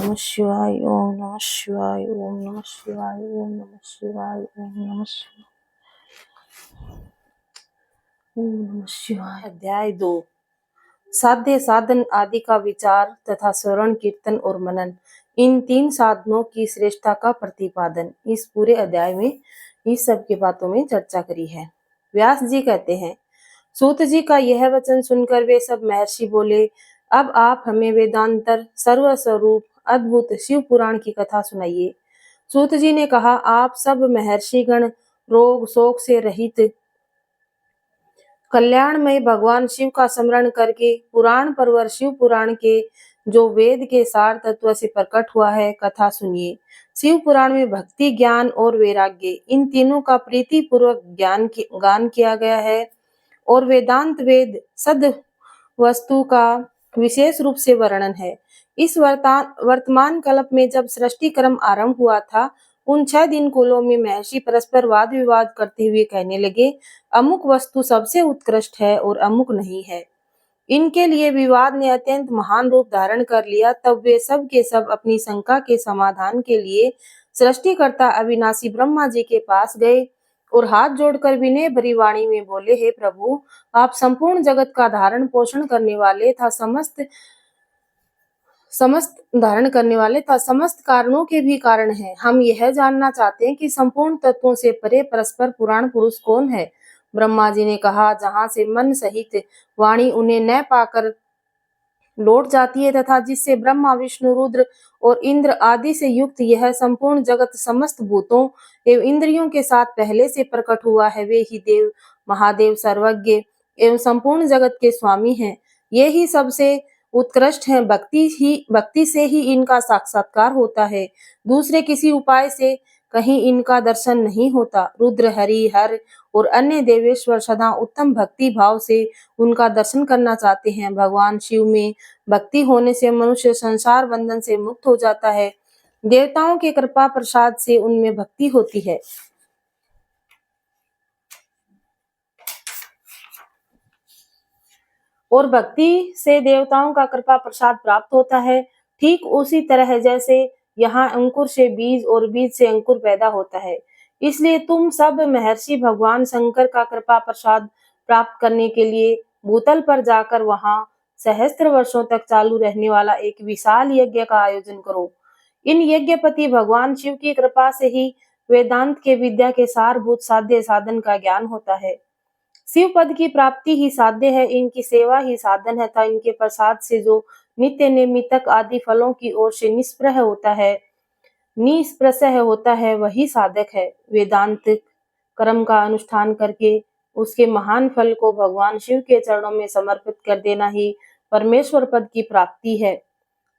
नमः शिवाय, ओम नमः शिवाय, ओम नमः शिवाय, ओम नमः शिवाय, ओम नमः शिवाय, ओम नमः शिवाय। अध्याय 2। साध्य साधन आदि का विचार तथा श्रवण कीर्तन और मनन, इन 3 साधनों की श्रेष्ठता का प्रतिपादन। इस पूरे अध्याय में इस सब की बातों में चर्चा करी है। व्यास जी कहते हैं, सूत जी का यह वचन सुनकर वे सब महर्षि बोले, अब आप हमें वेदांतर सर्वस्वरूप अद्भुत शिव पुराण की कथा सुनाइए। सूत जी ने कहा, आप सब महर्षिगण रोग शोक से रहित कल्याणमय भगवान शिव का स्मरण करके पुराण परवर शिव पुराण के जो वेद के सार तत्व से प्रकट हुआ है कथा सुनिए। शिव पुराण में भक्ति, ज्ञान और वैराग्य, इन तीनों का प्रीति पूर्वक गान किया गया है और वेदांत वेद सद वस्तु का विशेष रूप से वर्णन है। इस वर्तमान कल्प में जब सृष्टि क्रम आरंभ हुआ था, उन 6 दिन कुलों में महर्षि परस्पर वाद विवाद करते हुए कहने लगे, अमुक वस्तु सबसे उत्कृष्ट है और अमुक नहीं है। इनके लिए विवाद ने अत्यंत महान रूप धारण कर लिया। तब वे सब के सब अपनी शंका के समाधान के लिए सृष्टिकर्ता अविनाशी ब्रह्मा जी के पास गए और हाथ जोड़कर विनय भरी वाणी में बोले, हे प्रभु, आप संपूर्ण जगत का धारण पोषण करने वाले था, समस्त कारणों के भी कारण हैं। हम यह जानना चाहते हैं कि संपूर्ण तत्वों से परे परस्पर पुराण पुरुष कौन है। ब्रह्मा जी ने कहा, जहाँ से मन सहित वाणी उन्हें न पाकर लौट जाती है तथा जिससे ब्रह्मा विष्णु रुद्र और इंद्र आदि से युक्त यह संपूर्ण जगत समस्त भूतों एवं इंद्रियों के साथ पहले से प्रकट हुआ है, वे ही देव महादेव सर्वज्ञ एवं संपूर्ण जगत के स्वामी हैं। ये ही सबसे उत्कृष्ट हैं। भक्ति से ही इनका साक्षात्कार होता है, दूसरे किसी उपाय से कहीं इनका दर्शन नहीं होता। रुद्र, हरि, हर और अन्य देवेश्वर सदा उत्तम भक्ति भाव से उनका दर्शन करना चाहते हैं। भगवान शिव में भक्ति होने से मनुष्य संसार बंधन से मुक्त हो जाता है। देवताओं के कृपा प्रसाद से उनमें भक्ति होती है और भक्ति से देवताओं का कृपा प्रसाद प्राप्त होता है। ठीक उसी तरह जैसे यहाँ अंकुर से बीज और बीज से अंकुर पैदा होता है। इसलिए तुम सब महर्षि भगवान शंकर का कृपा प्रसाद प्राप्त करने के लिए भूतल पर जाकर वहां सहस्त्र वर्षों तक चालू रहने वाला एक विशाल यज्ञ का आयोजन करो। इन यज्ञपति भगवान शिव की कृपा से ही वेदांत के विद्या के सारभूत साध्य साधन का ज्ञान होता है। शिव पद की प्राप्ति ही साध्य है, इनकी सेवा ही साधन है तथा इनके प्रसाद से जो नित्य नैमित्तिक आदि फलों की ओर से निष्प्रह होता है वही साधक है। वेदांत कर्म का अनुष्ठान करके उसके महान फल को भगवान शिव के चरणों में समर्पित कर देना ही परमेश्वर पद की प्राप्ति है।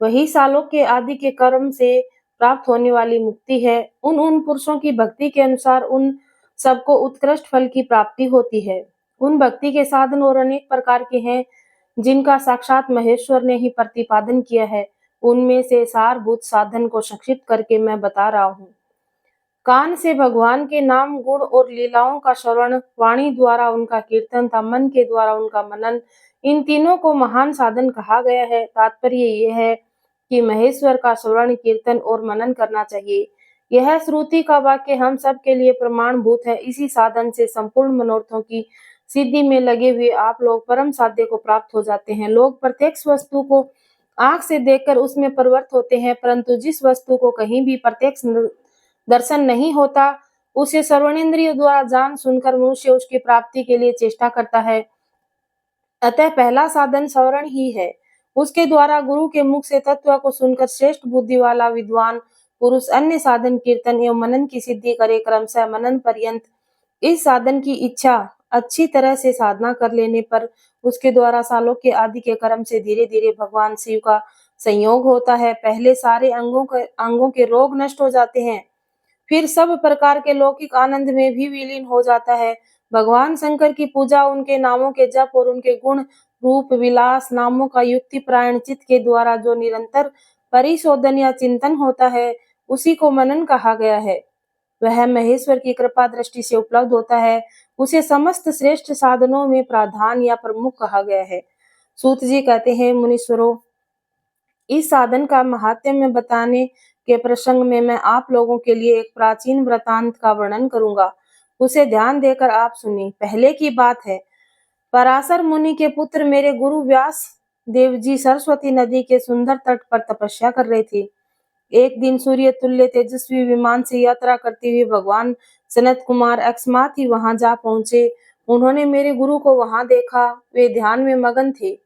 वही सालोक्य आदि के कर्म से प्राप्त होने वाली मुक्ति है। उन पुरुषों की भक्ति के अनुसार उन सबको उत्कृष्ट फल की प्राप्ति होती है। उन भक्ति के साधन और अनेक प्रकार के हैं जिनका साक्षात महेश्वर ने ही प्रतिपादन किया है। उनमें से सारभूत साधन को संक्षिप्त करके मैं बता रहा हूँ। कान से भगवान के नाम गुण और लीलाओं का श्रवण, वाणी द्वारा उनका कीर्तन तथा मन के द्वारा उनका मनन, इन तीनों को महान साधन कहा गया है। तात्पर्य यह है कि महेश्वर का श्रवण, कीर्तन और मनन करना चाहिए। यह श्रुति का वाक्य हम सब के लिए प्रमाणभूत है। इसी साधन से संपूर्ण मनोरथों की सिद्धि में लगे हुए आप लोग परम साध्य को प्राप्त हो जाते हैं। लोग प्रत्यक्ष वस्तु को आंख से देखकर उसमें प्रवृत्त होते हैं, परंतु जिस वस्तु को कहीं भी प्रत्यक्ष दर्शन नहीं होता, उसे श्रवणेन्द्रियों द्वारा जान सुनकर मनुष्य उसकी प्राप्ति के लिए चेष्टा करता है। अतः पहला साधन श्रवण ही है। उसके द्वारा गुरु के मुख से तत्व को सुनकर श्रेष्ठ बुद्धि वाला विद्वान पुरुष अन्य साधन कीर्तन एवं मनन की सिद्धि करे। क्रमशः मनन पर्यंत इस साधन की इच्छा अच्छी तरह से साधना कर लेने पर उसके द्वारा सालोक्य आदि के कर्म से धीरे धीरे भगवान शिव का संयोग होता है। पहले सारे अंगों के रोग नष्ट हो जाते हैं, फिर सब प्रकार के लौकिक आनंद में भी विलीन हो जाता है। भगवान शंकर की पूजा, उनके नामों के जप और उनके गुण रूप विलास नामों का युक्ति प्रायण चित्त के द्वारा जो निरंतर परिशोधन या चिंतन होता है, उसी को मनन कहा गया है। वह महेश्वर की कृपा दृष्टि से उपलब्ध होता है। उसे समस्त श्रेष्ठ साधनों में प्रधान या प्रमुख कहा गया है। सूत जी कहते हैं, मुनीश्वरों, इस साधन का महात्म्य बताने के प्रसंग में मैं आप लोगों के लिए एक प्राचीन वृतांत का वर्णन करूंगा। उसे ध्यान देकर आप सुनिए। पहले की बात है, पराशर मुनि के पुत्र मेरे गुरु व्यास देव जी सरस्वती नदी के सुंदर तट पर तपस्या कर रहे थे। एक दिन सूर्य तुल्य तेजस्वी विमान से यात्रा करते हुए भगवान सनत कुमार अकस्मात ही वहां जा पहुंचे। उन्होंने मेरे गुरु को वहां देखा। वे ध्यान में मगन थे।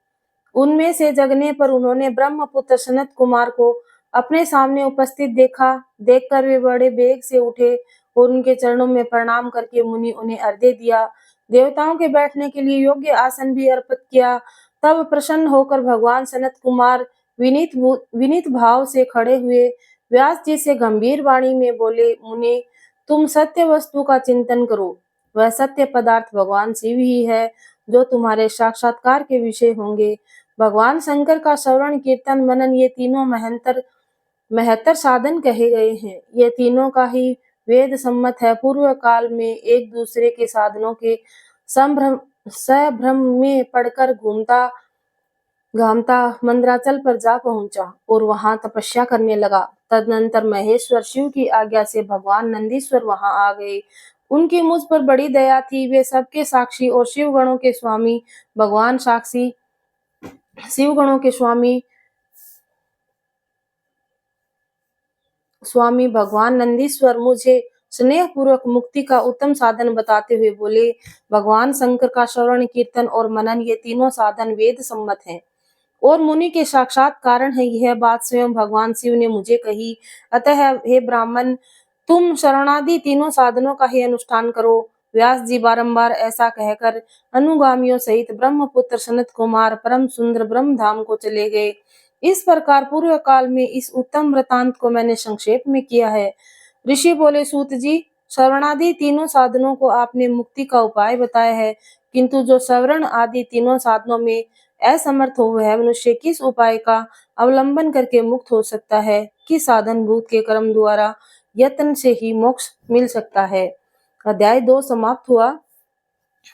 उनमें से जगने पर उन्होंने ब्रह्मपुत्र सनत कुमार को अपने सामने उपस्थित देखा। देखकर वे बड़े वेग से उठे और उनके चरणों में प्रणाम करके मुनि उन्हें अर्घ्य दिया। देवताओं के बैठने के लिए योग्य आसन भी अर्पित किया। तब प्रसन्न होकर भगवान सनत कुमार विनीत भाव से खड़े हुए व्यास जी से गंभीर वाणी में बोले, मुनि, तुम सत्य वस्तु का चिंतन करो। वह सत्य पदार्थ भगवान शिव ही है जो तुम्हारे साक्षात्कार के विषय होंगे। भगवान शंकर का श्रवण, कीर्तन, मनन ये तीनों महत्तर साधन कहे गए हैं। ये तीनों का ही वेद सम्मत है। पूर्व काल में एक दूसरे के साधनों के संभ्रम में पड़कर घामता मंदराचल पर जा पहुंचा और वहां तपस्या करने लगा। तदनंतर महेश्वर शिव की आज्ञा से भगवान नंदीश्वर वहां आ गए। उनकी मुझ पर बड़ी दया थी। वे सबके साक्षी और शिव गणों के स्वामी भगवान साक्षी शिव गणों के स्वामी भगवान नंदीश्वर मुझे स्नेह पूर्वक मुक्ति का उत्तम साधन बताते हुए बोले, भगवान शंकर का श्रवण, कीर्तन और मनन ये तीनों साधन वेद सम्मत हैं और मुनि के साक्षात कारण है। यह बात स्वयं भगवान शिव ने मुझे कही। अतः हे ब्राह्मण, तुम शरणादि तीनों साधनों का ही अनुष्ठान करो। व्यास जी बारंबार ऐसा कहकर अनुगामियों सहित ब्रह्मपुत्र सनत कुमार परम सुंदर ब्रह्म धाम को चले गए। इस प्रकार पूर्व काल में इस उत्तम वृतांत को मैंने संक्षेप में किया है। ऋषि बोले, सूत जी, श्रवणादि तीनों साधनों को आपने मुक्ति का उपाय बताया है, किंतु जो श्रवण आदि तीनों साधनों में असमर्थ हो वह मनुष्य किस उपाय का अवलंबन करके मुक्त हो सकता है? किस साधन भूत के कर्म द्वारा यत्न से ही मोक्ष मिल सकता है? अध्याय 2 समाप्त हुआ।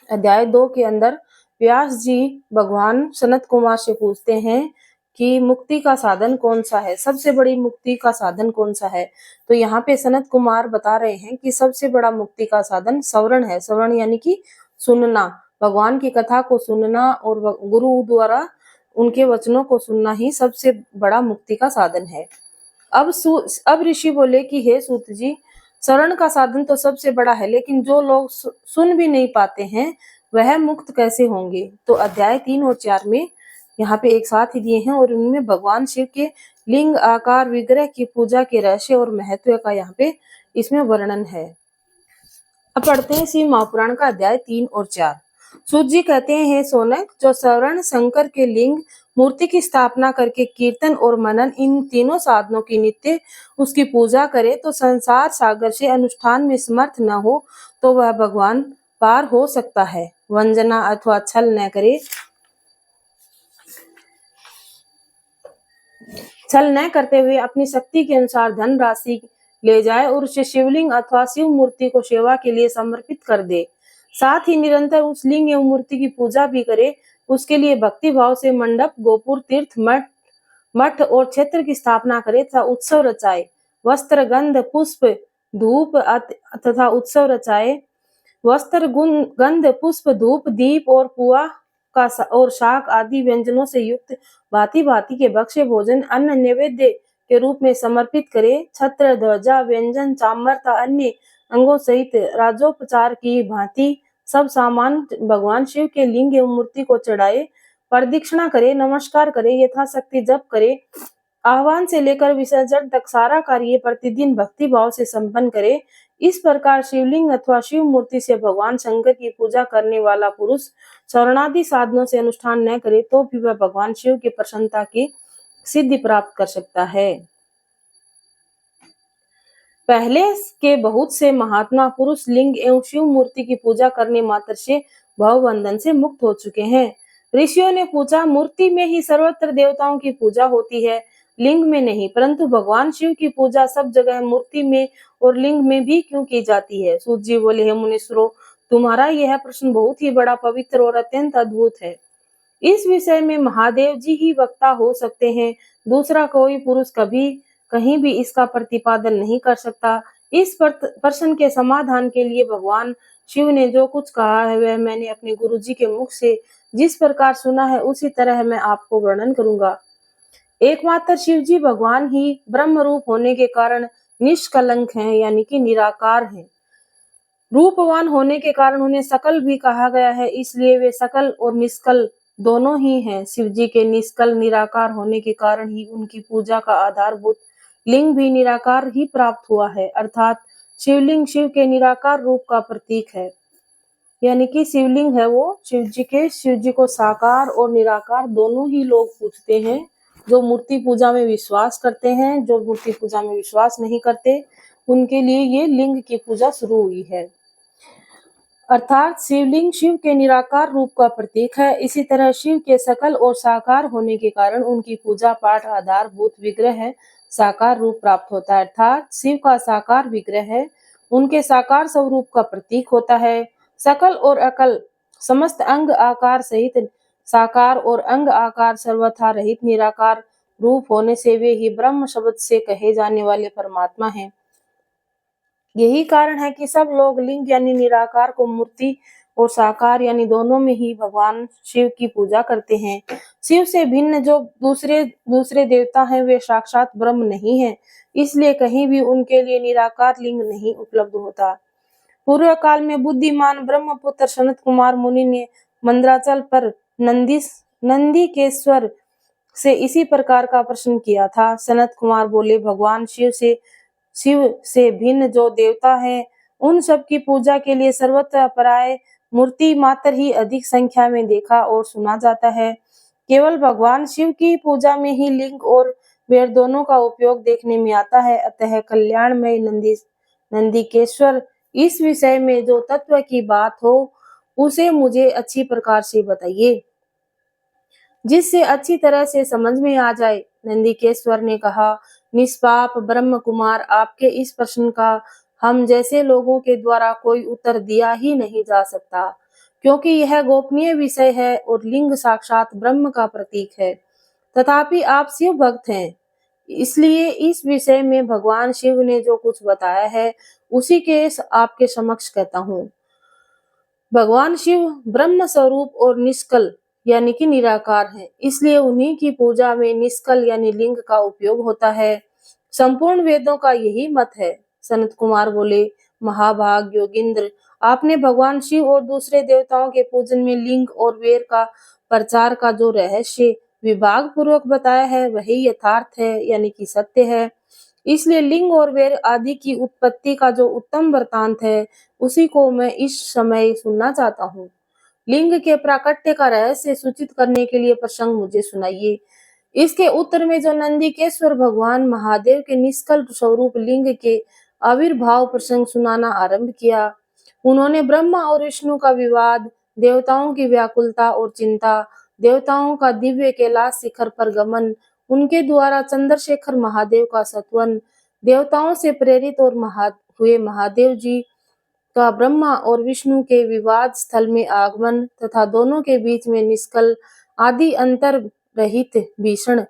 अध्याय 2 के अंदर व्यास जी भगवान सनत कुमार से पूछते हैं कि मुक्ति का साधन कौन सा है, सबसे बड़ी मुक्ति का साधन कौन सा है। तो यहाँ पे सनत कुमार बता रहे हैं कि सबसे बड़ा मुक्ति का साधन श्रवण है। श्रवण यानी कि सुनना, भगवान की कथा को सुनना और गुरु द्वारा उनके वचनों को सुनना ही सबसे बड़ा मुक्ति का साधन है। अब ऋषि बोले कि हे सूत जी, श्रवण का साधन तो सबसे बड़ा है, लेकिन जो लोग सुन भी नहीं पाते हैं वह मुक्त कैसे होंगे? तो अध्याय 3 और 4 में यहाँ पे एक साथ ही दिए हैं और उनमें भगवान शिव के लिंग आकार विग्रह की पूजा के रहस्य और महत्व का यहाँ पे इसमें वर्णन है। अब पढ़ते हैं शिव महापुराण का अध्याय 3 और 4। सूत जी कहते हैं, सोनक, जो श्रवण, शंकर के लिंग मूर्ति की स्थापना करके कीर्तन और मनन इन तीनों साधनों की नित्य उसकी पूजा करे तो संसार सागर से अनुष्ठान में समर्थ न हो तो वह भगवान पार हो सकता है। वंजना अथवा छल न करे, छल न करते हुए अपनी शक्ति के अनुसार धन राशि ले जाए और उसे शिवलिंग अथवा शिव मूर्ति को सेवा के लिए समर्पित कर दे। साथ ही निरंतर उस लिंग एवं मूर्ति की पूजा भी करे। उसके लिए भक्ति भाव से मंडप, गोपुर, तीर्थ, मठ और क्षेत्र की स्थापना करे तथा उत्सव रचाए। वस्त्र, गंध, पुष्प, धूप तथा उत्सव रचाए। वस्त्र, गंध, पुष्प, धूप, दीप और पुआ का और शाक आदि व्यंजनों से युक्त भांति भांति के भक्ष्य भोजन अन्न नैवेद्य के रूप में समर्पित करे। छत्र, ध्वजा, व्यंजन, चामर तथा अन्य अंगों सहित राजोपचार की भांति सब सामान भगवान शिव के लिंग एवं मूर्ति को चढ़ाए। प्रदक्षिणा करे, नमस्कार करे, यथाशक्ति जप करे। आह्वान से लेकर विसर्जन तक सारा कार्य प्रतिदिन भक्ति भाव से संपन्न करे। इस प्रकार शिवलिंग अथवा शिव मूर्ति से भगवान शंकर की पूजा करने वाला पुरुष श्रवणादि साधनों से अनुष्ठान न करे तो भी वह भगवान शिव की प्रसन्नता की सिद्धि प्राप्त कर सकता है। पहले के बहुत से महात्मा पुरुष लिंग एवं शिव मूर्ति की पूजा करने मात्र से भव बंधन से मुक्त हो चुके हैं। ऋषियों ने पूछा, मूर्ति में ही सर्वत्र देवताओं की पूजा होती है, लिंग में नहीं, परंतु भगवान शिव की पूजा सब जगह मूर्ति में और लिंग में भी क्यों की जाती है? सूत जी बोले, हे मुनीश्वरों, तुम्हारा यह प्रश्न बहुत ही बड़ा, पवित्र और अत्यंत अद्भुत है। इस विषय में महादेव जी ही वक्ता हो सकते हैं, दूसरा कोई पुरुष कभी कहीं भी इसका प्रतिपादन नहीं कर सकता। इस प्रश्न के समाधान के लिए भगवान शिव ने जो कुछ कहा है वह मैंने अपने गुरुजी के मुख से जिस प्रकार सुना है उसी तरह मैं आपको वर्णन करूंगा। एकमात्र शिव जी भगवान ही ब्रह्म रूप होने के कारण निष्कलंक हैं, यानी कि निराकार हैं। रूपवान होने के कारण उन्हें सकल भी कहा गया है, इसलिए वे सकल और निष्कल दोनों ही हैं। शिव जी के निष्कल निराकार होने के कारण ही उनकी पूजा का आधारभूत लिंग भी निराकार ही प्राप्त हुआ है, अर्थात शिवलिंग शिव के निराकार रूप का प्रतीक है। यानी कि शिवलिंग है वो शिव जी को साकार और निराकार दोनों ही लोग पूजते हैं। जो मूर्ति पूजा में विश्वास करते हैं, जो मूर्ति पूजा में विश्वास नहीं करते, उनके लिए ये लिंग की पूजा शुरू हुई है। अर्थात शिवलिंग शिव के निराकार रूप का प्रतीक है। इसी तरह शिव के सकल और साकार होने के कारण उनकी पूजा पाठ आधारभूत विग्रह है साकार रूप प्राप्त होता है, अर्थात शिव का साकार विग्रह है उनके साकार स्वरूप का प्रतीक होता है। सकल और अकल समस्त अंग आकार सहित साकार और अंग आकार सर्वथा रहित निराकार रूप होने से वे ही ब्रह्म शब्द से कहे जाने वाले परमात्मा हैं। यही कारण है कि सब लोग लिंग यानी निराकार को मूर्ति और साकार यानी दोनों में ही भगवान शिव की पूजा करते हैं। शिव से भिन्न जो दूसरे देवता हैं वे साक्षात ब्रह्म नहीं है, इसलिए कहीं भी उनके लिए निराकार लिंग नहीं उपलब्ध होता। पूर्व काल में बुद्धिमान ब्रह्मपुत्र सनत कुमार मुनि ने मंदराचल पर नंदीकेश्वर से इसी प्रकार का प्रश्न किया था। सनत कुमार बोले, भगवान शिव से भिन्न जो देवता है उन सब की पूजा के लिए सर्वत्र पराय मूर्ति मात्र ही अधिक संख्या में देखा और सुना जाता है। केवल भगवान शिव की पूजा में ही लिंग और वेद दोनों का उपयोग देखने में आता है। अतः कल्याणमय नंदीकेश्वर इस विषय में जो तत्व की बात हो उसे मुझे अच्छी प्रकार से बताइए, जिससे अच्छी तरह से समझ में आ जाए। नंदीकेश्वर ने कहा, निष्पाप ब्रह्म कुमार, आपके इस प्रश्न का हम जैसे लोगों के द्वारा कोई उत्तर दिया ही नहीं जा सकता, क्योंकि यह गोपनीय विषय है और लिंग साक्षात ब्रह्म का प्रतीक है। तथापि आप शिव भक्त हैं, इसलिए इस विषय में भगवान शिव ने जो कुछ बताया है उसी के आपके समक्ष कहता हूँ। भगवान शिव ब्रह्म स्वरूप और निष्कल यानी कि निराकार है, इसलिए उन्हीं की पूजा में निष्कल यानी लिंग का उपयोग होता है। संपूर्ण वेदों का यही मत है। सनत कुमार बोले, महाभाग योगिंद्र, आपने भगवान शिव और दूसरे देवताओं के पूजन में लिंग और वेद का प्रचार का जो रहस्य विभाग पूर्वक बताया है वही यथार्थ है, यानी कि सत्य है। इसलिए लिंग और वेद आदि की उत्पत्ति का जो उत्तम वृतांत है उसी को मैं इस समय सुनना चाहता हूँ। लिंग के प्राकट्य का रहस्य सूचित करने के लिए प्रसंग मुझे सुनाइए। इसके उत्तर में जो नंदीकेश्वर भगवान महादेव के निष्कल स्वरूप लिंग के आविर्भाव प्रसंग सुनाना आरंभ किया। उन्होंने ब्रह्मा और विष्णु का विवाद, देवताओं की व्याकुलता और चिंता, देवताओं का दिव्य कैलाश शिखर पर गमन, उनके द्वारा चंद्रशेखर महादेव का सत्वन, देवताओं से प्रेरित और हुए महादेव जी का ब्रह्मा और विष्णु के विवाद स्थल में आगमन तथा दोनों के बीच में निष्कल आदि अंतर रहित भीषण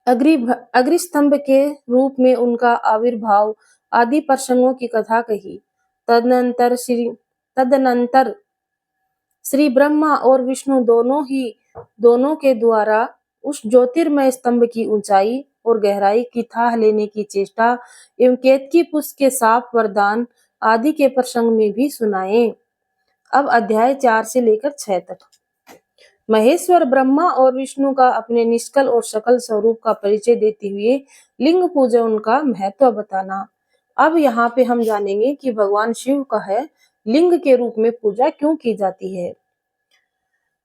अग्निस्तंभ के रूप में उनका आविर्भाव आदि प्रसंगों की कथा कही। तदनंतर श्री ब्रह्मा और विष्णु दोनों के द्वारा उस ज्योतिर्मय स्तंभ की ऊंचाई और गहराई की थाह लेने की चेष्टा एवं केतकी पुष्प के साप वरदान आदि के प्रसंग में भी सुनाए। अब अध्याय 4 से लेकर 6 तक। महेश्वर ब्रह्मा और विष्णु का अपने निष्कल और सकल स्वरूप का परिचय देते हुए लिंग पूजन का महत्व बताना। अब यहाँ पे हम जानेंगे कि भगवान शिव का है लिंग के रूप में पूजा क्यों की जाती है।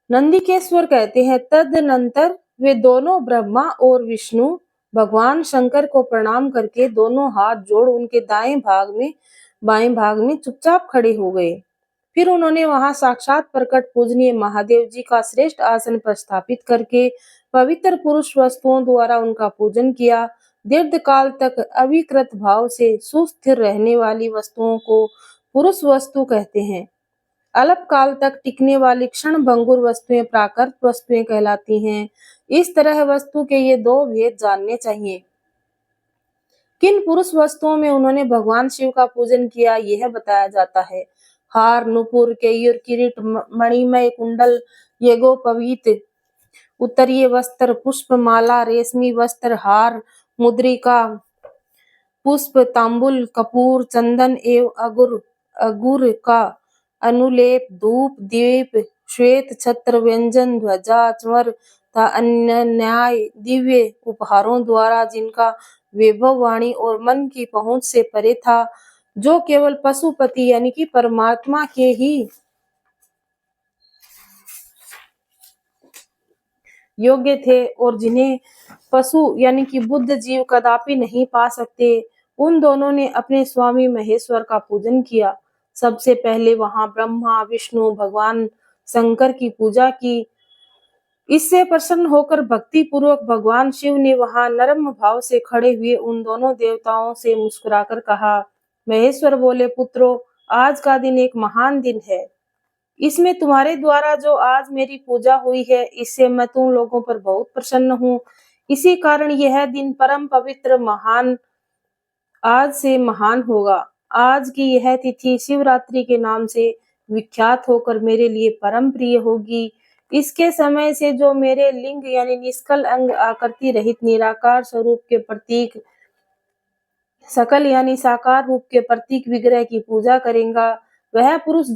नंदीकेश्वर कहते हैं, तदनंतर वे दोनों ब्रह्मा और विष्णु भगवान शंकर को प्रणाम करके दोनों हाथ जोड़ उनके बाएं भाग में चुपचाप खड़े हो गए। फिर उन्होंने वहां साक्षात प्रकट पूजनीय महादेव जी का श्रेष्ठ आसन प्रस्थापित करके पवित्र पुरुष वस्तुओं द्वारा उनका पूजन किया। दीर्घ काल तक अविकृत भाव से सुस्थिर रहने वाली वस्तुओं को पुरुष वस्तु कहते हैं। अल्पकाल तक टिकने वाली क्षणभंगुर वस्तुएं प्राकृत वस्तुएं कहलाती हैं। इस तरह वस्तु के ये दो भेद जानने चाहिए। किन पुरुष वस्तुओं में उन्होंने भगवान शिव का पूजन किया यह बताया जाता है। हार, नुपुर, केयूर, किरीट, मणिमय कुंडल, यज्ञोपवीत, उत्तरीय वस्त्र, पुष्प माला, रेशमी वस्त्र, हार, मुद्रिका, पुष्प, तांबुल, कपूर, चंदन एवं अगुर का अनुलेप, धूप, दीप, श्वेत छत्र, व्यंजन, ध्वजा, चंवर तथा अन्य न्याय दिव्य उपहारों द्वारा जिनका वैभव वाणी और मन की पहुंच से परे था, जो केवल पशुपति यानी कि परमात्मा के ही योग्य थे और जिन्हें पशु यानी कि बुद्ध जीव कदापि नहीं पा सकते, उन दोनों ने अपने स्वामी महेश्वर का पूजन किया। सबसे पहले वहां ब्रह्मा, विष्णु, भगवान शंकर की पूजा की। इससे प्रसन्न होकर भक्ति पूर्वक भगवान शिव ने वहां नरम भाव से खड़े हुए उन दोनों देवताओं से मुस्कुराकर कहा। महेश्वर बोले, पुत्रों, आज का दिन एक महान दिन है। इसमें तुम्हारे द्वारा जो आज मेरी पूजा हुई है, इससे मैं तुम लोगों पर बहुत प्रसन्न हूँ। इसी कारण यह दिन परम पवित्र महान आज से महान होगा। आज की यह तिथि शिवरात्रि के नाम से विख्यात होकर मेरे लिए परम प्रिय होगी। इसके समय से जो मेरे लिंग यानी निष्कल अंग आकृति रहित निराकार स्वरूप के प्रतीक, सकल यानी साकार रूप के प्रतीक विग्रह की पूजा करेगा, वह पुरुष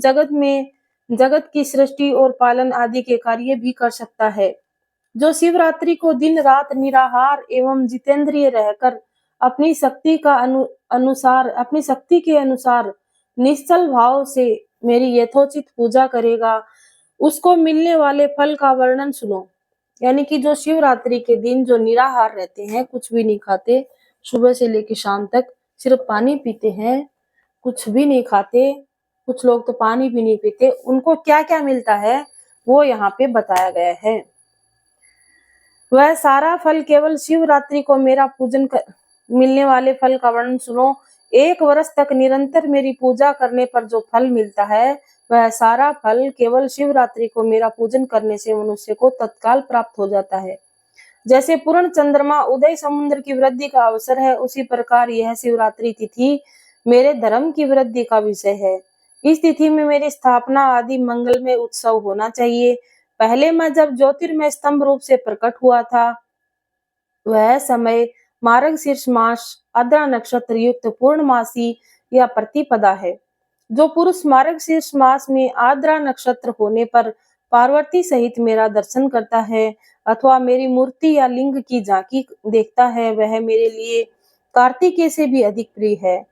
जगत की सृष्टि और पालन आदि के कार्य भी कर सकता है। जो शिवरात्रि को दिन रात निराहार एवं जितेंद्रिय रहकर अपनी शक्ति के अनुसार निश्चल भाव से मेरी यथोचित पूजा करेगा, उसको मिलने वाले फल का वर्णन सुनो। यानी कि जो शिवरात्रि के दिन जो निराहार रहते हैं, कुछ भी नहीं खाते, सुबह से लेकर शाम तक सिर्फ पानी पीते हैं, कुछ भी नहीं खाते, कुछ लोग तो पानी भी नहीं पीते, उनको क्या क्या मिलता है वो यहाँ पे बताया गया है। वह सारा फल केवल शिवरात्रि को मेरा पूजन कर मिलने वाले फल का वर्णन सुनो। 1 वर्ष तक निरंतर मेरी पूजा करने पर जो फल मिलता है, वह सारा फल केवल शिवरात्रि को मेरा पूजन करने से मनुष्य को तत्काल प्राप्त हो जाता है। जैसे पूर्ण चंद्रमा उदय समुद्र की वृद्धि का अवसर है, उसी प्रकार यह शिवरात्रि तिथि मेरे धर्म की वृद्धि का विषय है। इस तिथि में मेरी स्थापना आदि मंगलमय उत्सव होना चाहिए। पहले मैं जब ज्योतिर्मय स्तंभ रूप से प्रकट हुआ था, वह समय मार्गशीर्ष मास आद्रा नक्षत्र युक्त पूर्णमासी या प्रतिपदा है। जो पुरुष मार्गशीर्ष मास में आद्रा नक्षत्र होने पर पार्वती सहित मेरा दर्शन करता है अथवा मेरी मूर्ति या लिंग की झांकी देखता है, वह मेरे लिए कार्तिकेय से भी अधिक प्रिय है।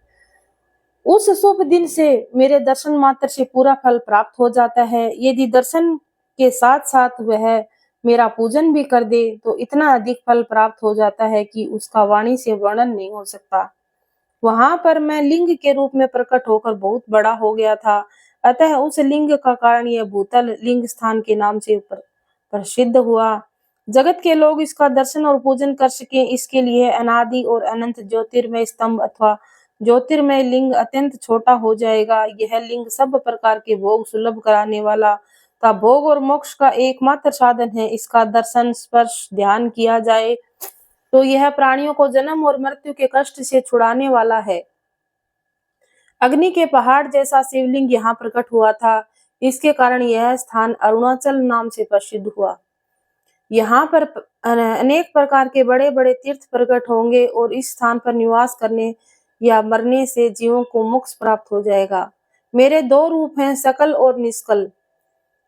उस शुभ दिन से मेरे दर्शन मात्र से पूरा फल प्राप्त हो जाता है। यदि दर्शन के साथ साथ वह मेरा पूजन भी कर दे तो इतना अधिक फल प्राप्त हो जाता है कि उसका वाणी से वर्णन नहीं हो सकता। वहां पर मैं लिंग के रूप में प्रकट होकर बहुत बड़ा हो गया था, अतः उस लिंग का कारण यह भूतल लिंग स्थान के नाम से प्रसिद्ध हुआ। जगत के लोग इसका दर्शन और पूजन कर सके, इसके लिए अनादि और अनंत ज्योतिर्मय स्तंभ अथवा ज्योतिर्मय लिंग अत्यंत छोटा हो जाएगा। यह लिंग सब प्रकार के भोग सुलभ कराने वाला का भोग और मोक्ष का एकमात्र साधन है। इसका दर्शन स्पर्श ध्यान किया जाए तो यह प्राणियों को जन्म और मृत्यु के कष्ट से छुड़ाने वाला है। अग्नि के पहाड़ जैसा शिवलिंग यहाँ प्रकट हुआ था, इसके कारण यह स्थान अरुणाचल नाम से प्रसिद्ध हुआ। यहाँ पर अनेक प्रकार के बड़े बड़े तीर्थ प्रकट होंगे और इस स्थान पर निवास करने या मरने से जीवों को मोक्ष प्राप्त हो जाएगा। मेरे 2 रूप हैं, सकल और निष्कल।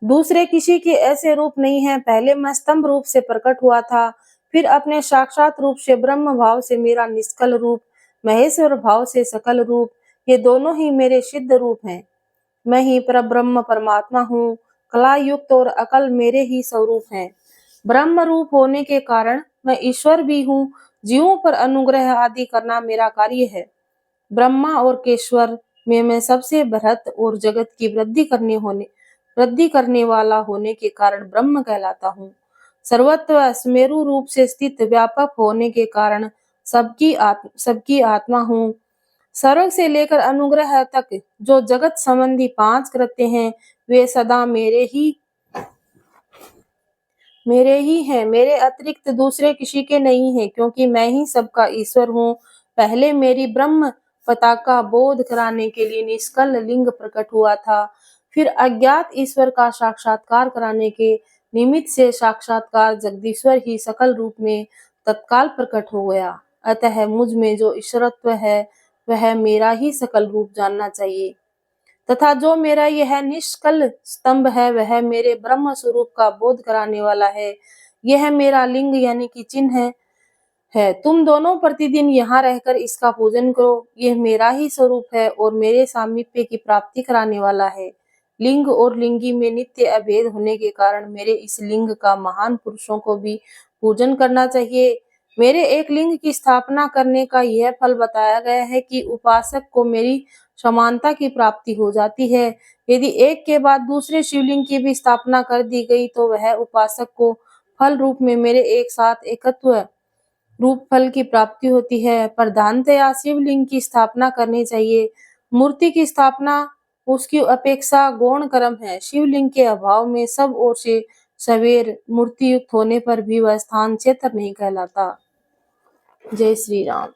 दूसरे किसी के ऐसे रूप नहीं है। पहले मैं स्तंभ रूप से प्रकट हुआ था, फिर अपने साक्षात रूप से ब्रह्म भाव से मेरा निष्कल रूप, महेश्वर भाव से सकल रूप, ये दोनों ही मेरे सिद्ध रूप हैं। मैं ही परब्रह्म परमात्मा हूँ। कला युक्त और अकल मेरे ही स्वरूप हैं। ब्रह्म रूप होने के कारण मैं ईश्वर भी हूँ। जीवों पर अनुग्रह आदि करना मेरा कार्य है। ब्रह्मा और केश्वर में मैं सबसे बृहत और जगत की वृद्धि करने वाला होने के कारण ब्रह्म कहलाता हूँ। सर्वत्र स्मेरु रूप से स्थित व्यापक होने के कारण सबकी आत्मा हूँ। स्वर्ग से लेकर अनुग्रह तक जो जगत संबंधी 5 कृत्य हैं, वे सदा मेरे ही हैं, मेरे अतिरिक्त दूसरे किसी के नहीं हैं, क्योंकि मैं ही सबका ईश्वर हूँ। पहले मेरी ब्रह्म पताका बोध कराने के लिए निष्कल लिंग प्रकट हुआ था, फिर अज्ञात ईश्वर का साक्षात्कार कराने के निमित्त से साक्षात्कार जगदीश्वर ही सकल रूप में तत्काल प्रकट हो गया। अतः मुझ में जो ईश्वरत्व है वह मेरा ही सकल रूप जानना चाहिए, तथा जो मेरा यह निष्कल स्तंभ है वह मेरे ब्रह्म स्वरूप का बोध कराने वाला है। यह मेरा लिंग यानी कि चिन्ह है। तुम दोनों प्रतिदिन यहाँ रहकर इसका पूजन करो। यह मेरा ही स्वरूप है और मेरे सामीप्य की प्राप्ति कराने वाला है। लिंग और लिंगी में नित्य अभेद होने के कारण मेरे इस लिंग का महान पुरुषों को भी पूजन करना चाहिए। मेरे एक लिंग की स्थापना करने का यह फल बताया गया है कि उपासक को मेरी समानता की प्राप्ति हो जाती है। यदि एक के बाद दूसरे शिवलिंग की भी स्थापना कर दी गई तो वह उपासक को फल रूप में मेरे एक साथ एकत्व रूप फल की प्राप्ति होती है। प्रधानतया शिवलिंग की स्थापना करनी चाहिए। मूर्ति की स्थापना उसकी अपेक्षा गौण कर्म है। शिवलिंग के अभाव में सब ओर से सवेर मूर्ति युक्त होने पर भी वह स्थान क्षेत्र नहीं कहलाता। जय श्री राम।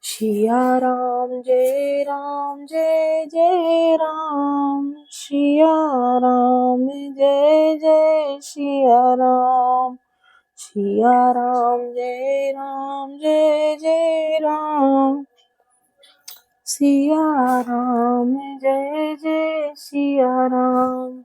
सिया राम जय राम जय जय राम, सिया राम जय जय सिया राम, सिया राम जय जय राम, सिया राम जय जय सिया राम।